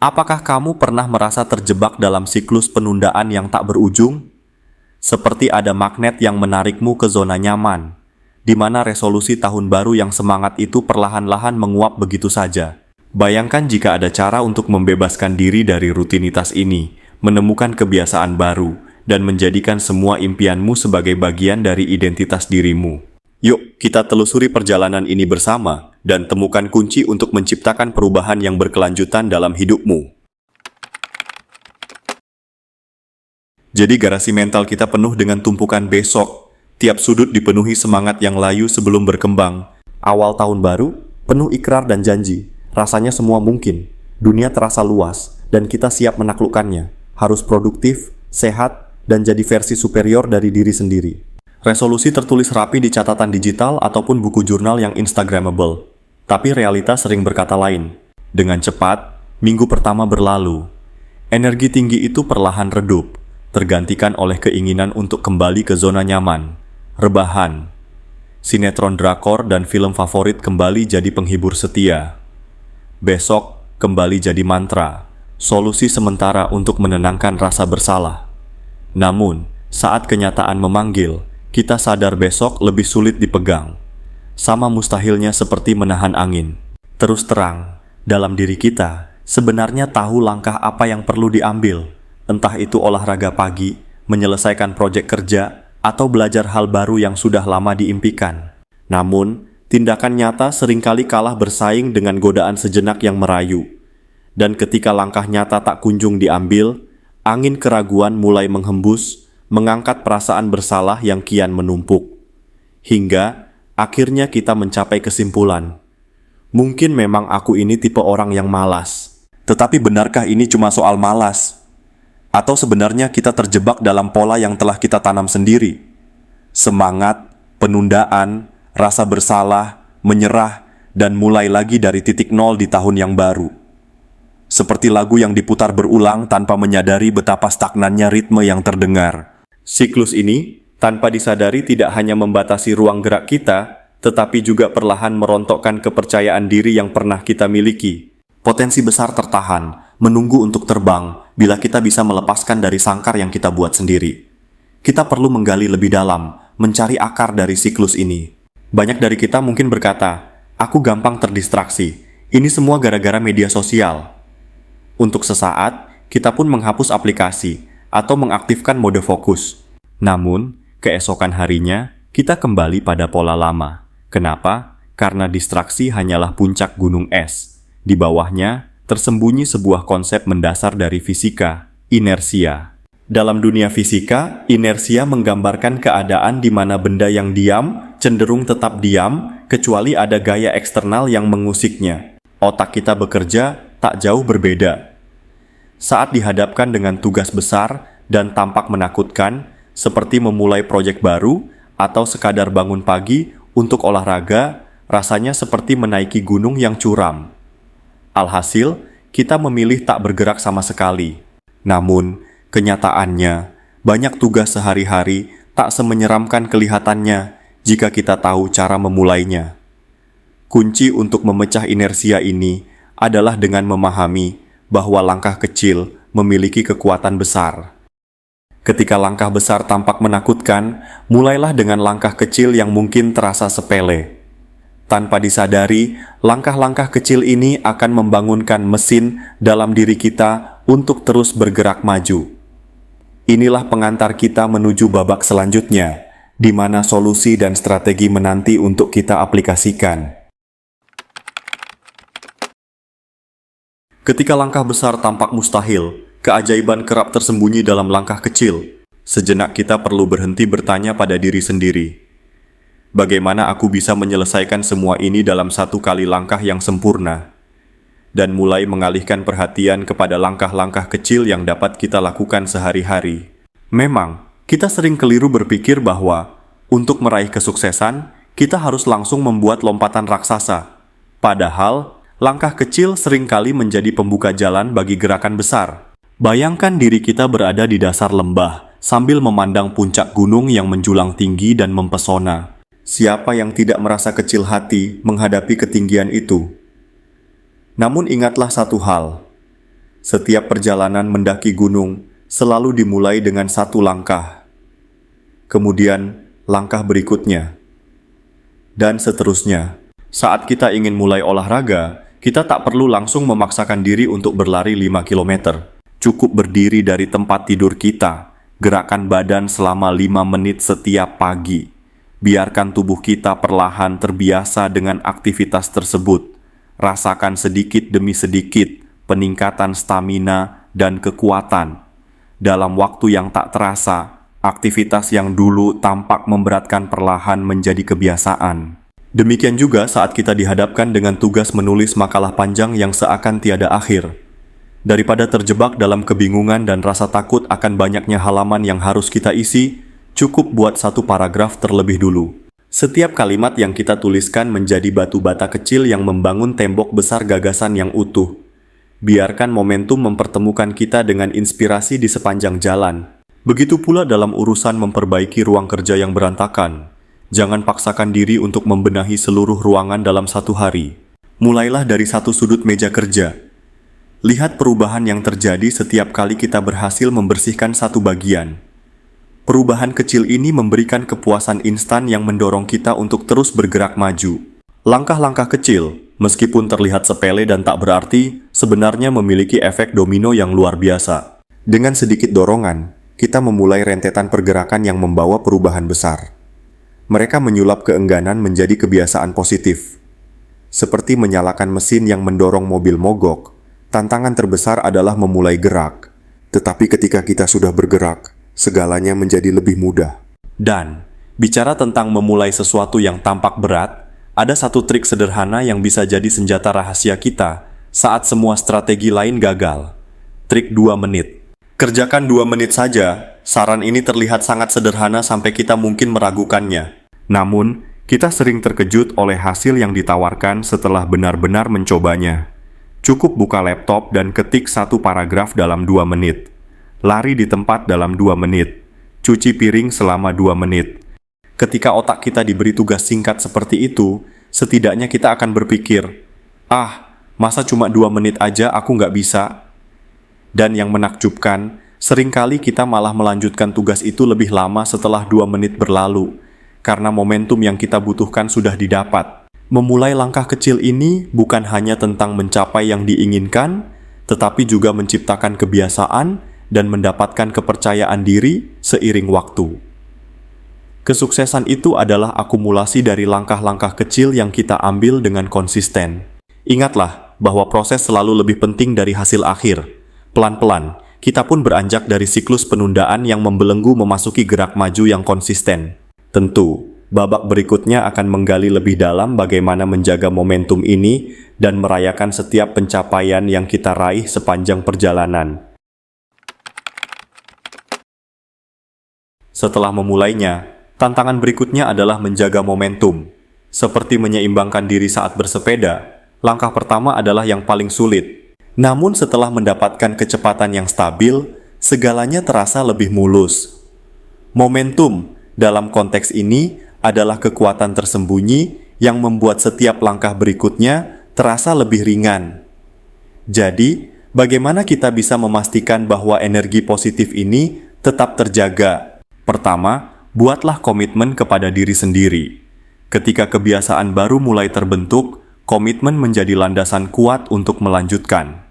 Apakah kamu pernah merasa terjebak dalam siklus penundaan yang tak berujung? Seperti ada magnet yang menarikmu ke zona nyaman, di mana resolusi tahun baru yang semangat itu perlahan-lahan menguap begitu saja. Bayangkan jika ada cara untuk membebaskan diri dari rutinitas ini, menemukan kebiasaan baru, dan menjadikan semua impianmu sebagai bagian dari identitas dirimu. Yuk, kita telusuri perjalanan ini bersama dan temukan kunci untuk menciptakan perubahan yang berkelanjutan dalam hidupmu. Jadi garasi mental kita penuh dengan tumpukan besok. Tiap sudut dipenuhi semangat yang layu sebelum berkembang. Awal tahun baru, penuh ikrar dan janji. Rasanya semua mungkin. Dunia terasa luas, dan kita siap menaklukkannya. Harus produktif, sehat, dan jadi versi superior dari diri sendiri. Resolusi tertulis rapi di catatan digital ataupun buku jurnal yang instagramable. Tapi realitas sering berkata lain. Dengan cepat, minggu pertama berlalu. Energi tinggi itu perlahan redup, tergantikan oleh keinginan untuk kembali ke zona nyaman. Rebahan. Sinetron drakor dan film favorit kembali jadi penghibur setia. Besok kembali jadi mantra, solusi sementara untuk menenangkan rasa bersalah. Namun, saat kenyataan memanggil, kita sadar besok lebih sulit dipegang. Sama mustahilnya seperti menahan angin. Terus terang, dalam diri kita, sebenarnya tahu langkah apa yang perlu diambil. Entah itu olahraga pagi, menyelesaikan proyek kerja, atau belajar hal baru yang sudah lama diimpikan. Namun, tindakan nyata seringkali kalah bersaing dengan godaan sejenak yang merayu. Dan ketika langkah nyata tak kunjung diambil, angin keraguan mulai menghembus, mengangkat perasaan bersalah yang kian menumpuk. Hingga akhirnya kita mencapai kesimpulan. Mungkin memang aku ini tipe orang yang malas. Tetapi benarkah ini cuma soal malas? Atau sebenarnya kita terjebak dalam pola yang telah kita tanam sendiri? Semangat, penundaan, rasa bersalah, menyerah, dan mulai lagi dari titik nol di tahun yang baru. Seperti lagu yang diputar berulang tanpa menyadari betapa stagnannya ritme yang terdengar. Siklus ini, tanpa disadari tidak hanya membatasi ruang gerak kita, tetapi juga perlahan merontokkan kepercayaan diri yang pernah kita miliki. Potensi besar tertahan, menunggu untuk terbang, bila kita bisa melepaskan dari sangkar yang kita buat sendiri. Kita perlu menggali lebih dalam, mencari akar dari siklus ini. Banyak dari kita mungkin berkata, aku gampang terdistraksi, ini semua gara-gara media sosial. Untuk sesaat, kita pun menghapus aplikasi, atau mengaktifkan mode fokus. Namun, keesokan harinya, kita kembali pada pola lama. Kenapa? Karena distraksi hanyalah puncak gunung es. Di bawahnya, tersembunyi sebuah konsep mendasar dari fisika, inersia. Dalam dunia fisika, inersia menggambarkan keadaan di mana benda yang diam cenderung tetap diam, kecuali ada gaya eksternal yang mengusiknya. Otak kita bekerja tak jauh berbeda. Saat dihadapkan dengan tugas besar dan tampak menakutkan, seperti memulai proyek baru atau sekadar bangun pagi untuk olahraga, rasanya seperti menaiki gunung yang curam. Alhasil, kita memilih tak bergerak sama sekali. Namun, kenyataannya, banyak tugas sehari-hari tak semenyeramkan kelihatannya jika kita tahu cara memulainya. Kunci untuk memecah inersia ini adalah dengan memahami bahwa langkah kecil memiliki kekuatan besar. Ketika langkah besar tampak menakutkan, mulailah dengan langkah kecil yang mungkin terasa sepele. Tanpa disadari, langkah-langkah kecil ini akan membangunkan mesin dalam diri kita untuk terus bergerak maju. Inilah pengantar kita menuju babak selanjutnya, di mana solusi dan strategi menanti untuk kita aplikasikan. Ketika langkah besar tampak mustahil, keajaiban kerap tersembunyi dalam langkah kecil. Sejenak kita perlu berhenti bertanya pada diri sendiri. Bagaimana aku bisa menyelesaikan semua ini dalam satu kali langkah yang sempurna? Dan mulai mengalihkan perhatian kepada langkah-langkah kecil yang dapat kita lakukan sehari-hari. Memang, kita sering keliru berpikir bahwa untuk meraih kesuksesan, kita harus langsung membuat lompatan raksasa. Padahal, langkah kecil seringkali menjadi pembuka jalan bagi gerakan besar. Bayangkan diri kita berada di dasar lembah, sambil memandang puncak gunung yang menjulang tinggi dan mempesona. Siapa yang tidak merasa kecil hati menghadapi ketinggian itu? Namun ingatlah satu hal, Setiap perjalanan mendaki gunung selalu dimulai dengan satu langkah. Kemudian, langkah berikutnya. Dan seterusnya. Saat kita ingin mulai olahraga, kita tak perlu langsung memaksakan diri untuk berlari 5 km. Cukup berdiri dari tempat tidur kita, gerakan badan selama 5 menit setiap pagi. Biarkan tubuh kita perlahan terbiasa dengan aktivitas tersebut. Rasakan sedikit demi sedikit peningkatan stamina dan kekuatan. Dalam waktu yang tak terasa, aktivitas yang dulu tampak memberatkan perlahan menjadi kebiasaan. Demikian juga saat kita dihadapkan dengan tugas menulis makalah panjang yang seakan tiada akhir. Daripada terjebak dalam kebingungan dan rasa takut akan banyaknya halaman yang harus kita isi, cukup buat satu paragraf terlebih dulu. Setiap kalimat yang kita tuliskan menjadi batu bata kecil yang membangun tembok besar gagasan yang utuh. Biarkan momentum mempertemukan kita dengan inspirasi di sepanjang jalan. Begitu pula dalam urusan memperbaiki ruang kerja yang berantakan. Jangan paksakan diri untuk membenahi seluruh ruangan dalam satu hari. Mulailah dari satu sudut meja kerja. Lihat perubahan yang terjadi setiap kali kita berhasil membersihkan satu bagian. Perubahan kecil ini memberikan kepuasan instan yang mendorong kita untuk terus bergerak maju. Langkah-langkah kecil, meskipun terlihat sepele dan tak berarti, sebenarnya memiliki efek domino yang luar biasa. Dengan sedikit dorongan, kita memulai rentetan pergerakan yang membawa perubahan besar. Mereka menyulap keengganan menjadi kebiasaan positif. Seperti menyalakan mesin yang mendorong mobil mogok, tantangan terbesar adalah memulai gerak. Tetapi ketika kita sudah bergerak, segalanya menjadi lebih mudah. Dan, bicara tentang memulai sesuatu yang tampak berat, ada satu trik sederhana yang bisa jadi senjata rahasia kita saat semua strategi lain gagal. Trik 2 menit. Kerjakan 2 menit saja. Saran ini terlihat sangat sederhana sampai kita mungkin meragukannya. Namun, kita sering terkejut oleh hasil yang ditawarkan setelah benar-benar mencobanya. Cukup buka laptop dan ketik satu paragraf dalam 2 menit. Lari di tempat dalam 2 menit. Cuci piring selama 2 menit. Ketika otak kita diberi tugas singkat seperti itu, setidaknya kita akan berpikir, masa cuma 2 menit aja aku nggak bisa? Dan yang menakjubkan, seringkali kita malah melanjutkan tugas itu lebih lama setelah 2 menit berlalu, karena momentum yang kita butuhkan sudah didapat. Memulai langkah kecil ini bukan hanya tentang mencapai yang diinginkan, tetapi juga menciptakan kebiasaan dan mendapatkan kepercayaan diri seiring waktu. Kesuksesan itu adalah akumulasi dari langkah-langkah kecil yang kita ambil dengan konsisten. Ingatlah bahwa proses selalu lebih penting dari hasil akhir. Pelan-pelan, kita pun beranjak dari siklus penundaan yang membelenggu memasuki gerak maju yang konsisten. Tentu, babak berikutnya akan menggali lebih dalam bagaimana menjaga momentum ini dan merayakan setiap pencapaian yang kita raih sepanjang perjalanan. Setelah memulainya, tantangan berikutnya adalah menjaga momentum. Seperti menyeimbangkan diri saat bersepeda, langkah pertama adalah yang paling sulit. Namun setelah mendapatkan kecepatan yang stabil, segalanya terasa lebih mulus. Momentum dalam konteks ini adalah kekuatan tersembunyi yang membuat setiap langkah berikutnya terasa lebih ringan. Jadi, bagaimana kita bisa memastikan bahwa energi positif ini tetap terjaga? Pertama, buatlah komitmen kepada diri sendiri. Ketika kebiasaan baru mulai terbentuk, komitmen menjadi landasan kuat untuk melanjutkan.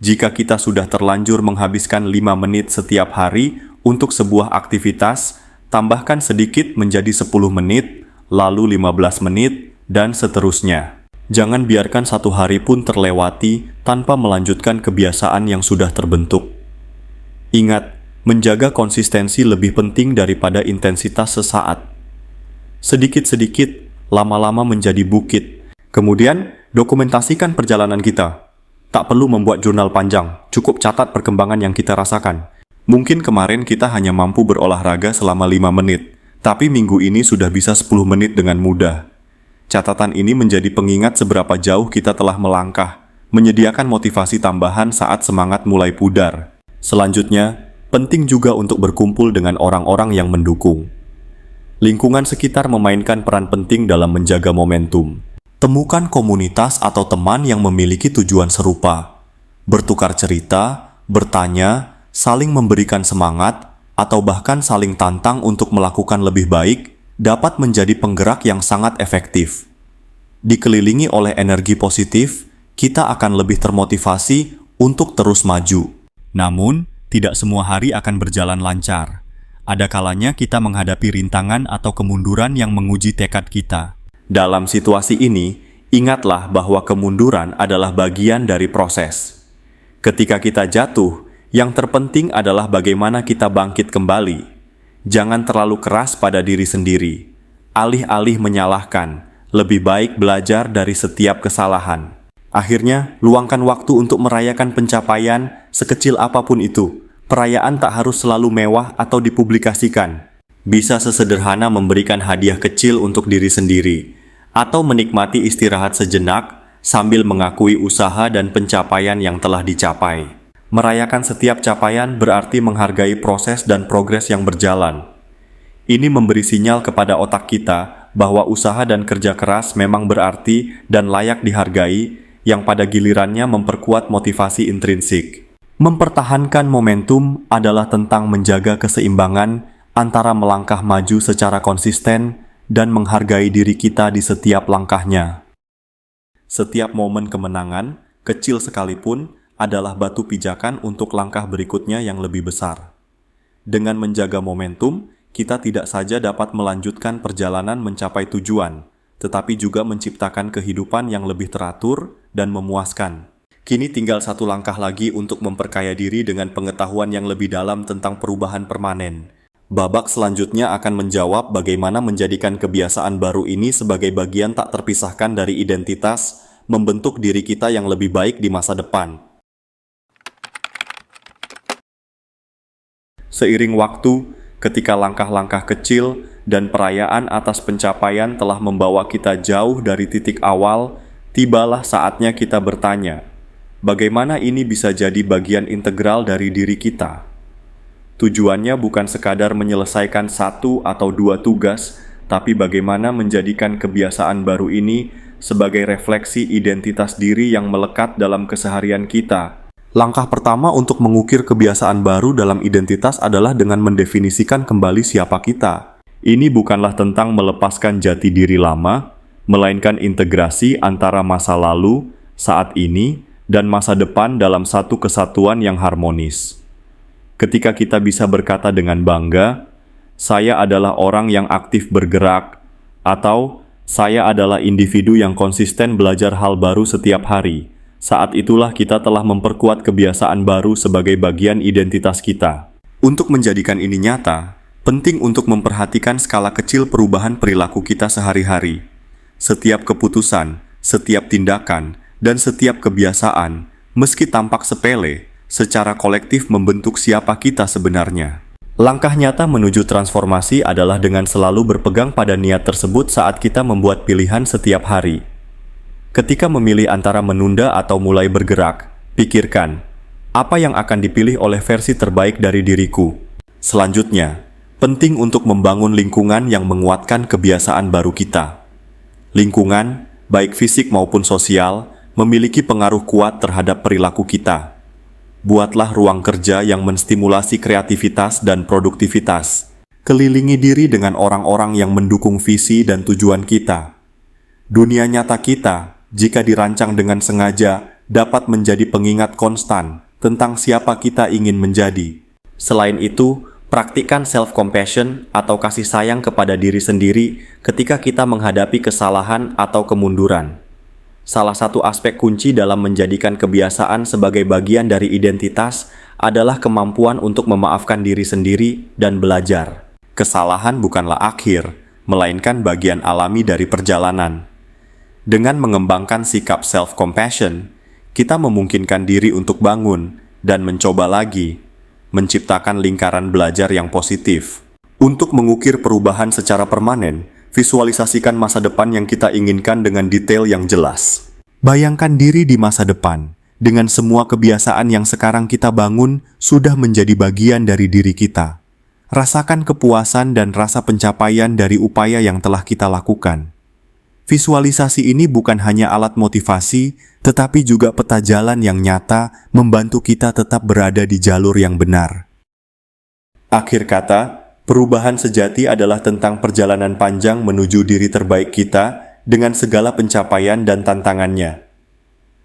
Jika kita sudah terlanjur menghabiskan 5 menit setiap hari untuk sebuah aktivitas, tambahkan sedikit menjadi 10 menit, lalu 15 menit, dan seterusnya. Jangan biarkan satu hari pun terlewati tanpa melanjutkan kebiasaan yang sudah terbentuk. Ingat, menjaga konsistensi lebih penting daripada intensitas sesaat. Sedikit-sedikit, lama-lama menjadi bukit. Kemudian, dokumentasikan perjalanan kita. Tak perlu membuat jurnal panjang, cukup catat perkembangan yang kita rasakan. Mungkin kemarin kita hanya mampu berolahraga selama 5 menit, tapi minggu ini sudah bisa 10 menit dengan mudah. Catatan ini menjadi pengingat seberapa jauh kita telah melangkah, menyediakan motivasi tambahan saat semangat mulai pudar. Selanjutnya, penting juga untuk berkumpul dengan orang-orang yang mendukung. Lingkungan sekitar memainkan peran penting dalam menjaga momentum. Temukan komunitas atau teman yang memiliki tujuan serupa. Bertukar cerita, bertanya, saling memberikan semangat, atau bahkan saling tantang untuk melakukan lebih baik, dapat menjadi penggerak yang sangat efektif. Dikelilingi oleh energi positif, kita akan lebih termotivasi untuk terus maju. Namun, tidak semua hari akan berjalan lancar. Ada kalanya kita menghadapi rintangan atau kemunduran yang menguji tekad kita. Dalam situasi ini, ingatlah bahwa kemunduran adalah bagian dari proses. Ketika kita jatuh, yang terpenting adalah bagaimana kita bangkit kembali. Jangan terlalu keras pada diri sendiri. Alih-alih menyalahkan, lebih baik belajar dari setiap kesalahan. Akhirnya, luangkan waktu untuk merayakan pencapaian sekecil apapun itu. Perayaan tak harus selalu mewah atau dipublikasikan. Bisa sesederhana memberikan hadiah kecil untuk diri sendiri, atau menikmati istirahat sejenak sambil mengakui usaha dan pencapaian yang telah dicapai. Merayakan setiap capaian berarti menghargai proses dan progres yang berjalan. Ini memberi sinyal kepada otak kita bahwa usaha dan kerja keras memang berarti dan layak dihargai, yang pada gilirannya memperkuat motivasi intrinsik. Mempertahankan momentum adalah tentang menjaga keseimbangan antara melangkah maju secara konsisten dan menghargai diri kita di setiap langkahnya. Setiap momen kemenangan, kecil sekalipun, adalah batu pijakan untuk langkah berikutnya yang lebih besar. Dengan menjaga momentum, kita tidak saja dapat melanjutkan perjalanan mencapai tujuan, tetapi juga menciptakan kehidupan yang lebih teratur dan memuaskan. Kini tinggal satu langkah lagi untuk memperkaya diri dengan pengetahuan yang lebih dalam tentang perubahan permanen. Babak selanjutnya akan menjawab bagaimana menjadikan kebiasaan baru ini sebagai bagian tak terpisahkan dari identitas, membentuk diri kita yang lebih baik di masa depan. Seiring waktu, ketika langkah-langkah kecil dan perayaan atas pencapaian telah membawa kita jauh dari titik awal, tibalah saatnya kita bertanya, bagaimana ini bisa jadi bagian integral dari diri kita? Tujuannya bukan sekadar menyelesaikan satu atau dua tugas, tapi bagaimana menjadikan kebiasaan baru ini sebagai refleksi identitas diri yang melekat dalam keseharian kita. Langkah pertama untuk mengukir kebiasaan baru dalam identitas adalah dengan mendefinisikan kembali siapa kita. Ini bukanlah tentang melepaskan jati diri lama, melainkan integrasi antara masa lalu, saat ini, dan masa depan dalam satu kesatuan yang harmonis. Ketika kita bisa berkata dengan bangga, saya adalah orang yang aktif bergerak, atau saya adalah individu yang konsisten belajar hal baru setiap hari, saat itulah kita telah memperkuat kebiasaan baru sebagai bagian identitas kita. Untuk menjadikan ini nyata, penting untuk memperhatikan skala kecil perubahan perilaku kita sehari-hari. Setiap keputusan, setiap tindakan, dan setiap kebiasaan, meski tampak sepele, secara kolektif membentuk siapa kita sebenarnya. Langkah nyata menuju transformasi adalah dengan selalu berpegang pada niat tersebut saat kita membuat pilihan setiap hari. Ketika memilih antara menunda atau mulai bergerak, pikirkan, apa yang akan dipilih oleh versi terbaik dari diriku? Selanjutnya, penting untuk membangun lingkungan yang menguatkan kebiasaan baru kita. Lingkungan, baik fisik maupun sosial, memiliki pengaruh kuat terhadap perilaku kita. Buatlah ruang kerja yang menstimulasi kreativitas dan produktivitas. Kelilingi diri dengan orang-orang yang mendukung visi dan tujuan kita. Dunia nyata kita, jika dirancang dengan sengaja, dapat menjadi pengingat konstan tentang siapa kita ingin menjadi. Selain itu, praktikkan self-compassion atau kasih sayang kepada diri sendiri ketika kita menghadapi kesalahan atau kemunduran. Salah satu aspek kunci dalam menjadikan kebiasaan sebagai bagian dari identitas adalah kemampuan untuk memaafkan diri sendiri dan belajar. Kesalahan bukanlah akhir, melainkan bagian alami dari perjalanan. Dengan mengembangkan sikap self-compassion, kita memungkinkan diri untuk bangun dan mencoba lagi, menciptakan lingkaran belajar yang positif. Untuk mengukir perubahan secara permanen, visualisasikan masa depan yang kita inginkan dengan detail yang jelas. Bayangkan diri di masa depan, dengan semua kebiasaan yang sekarang kita bangun sudah menjadi bagian dari diri kita. Rasakan kepuasan dan rasa pencapaian dari upaya yang telah kita lakukan. Visualisasi ini bukan hanya alat motivasi, tetapi juga peta jalan yang nyata membantu kita tetap berada di jalur yang benar. Akhir kata, perubahan sejati adalah tentang perjalanan panjang menuju diri terbaik kita dengan segala pencapaian dan tantangannya.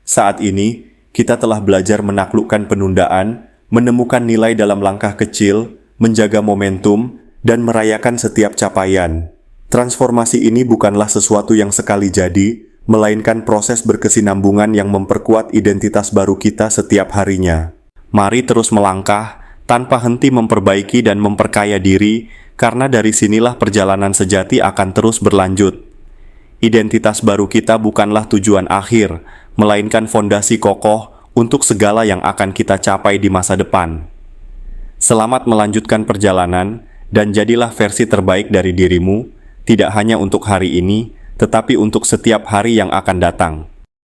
Saat ini, kita telah belajar menaklukkan penundaan, menemukan nilai dalam langkah kecil, menjaga momentum, dan merayakan setiap capaian. Transformasi ini bukanlah sesuatu yang sekali jadi, melainkan proses berkesinambungan yang memperkuat identitas baru kita setiap harinya. Mari terus melangkah, tanpa henti memperbaiki dan memperkaya diri, karena dari sinilah perjalanan sejati akan terus berlanjut. Identitas baru kita bukanlah tujuan akhir, melainkan fondasi kokoh untuk segala yang akan kita capai di masa depan. Selamat melanjutkan perjalanan, dan jadilah versi terbaik dari dirimu, tidak hanya untuk hari ini, tetapi untuk setiap hari yang akan datang.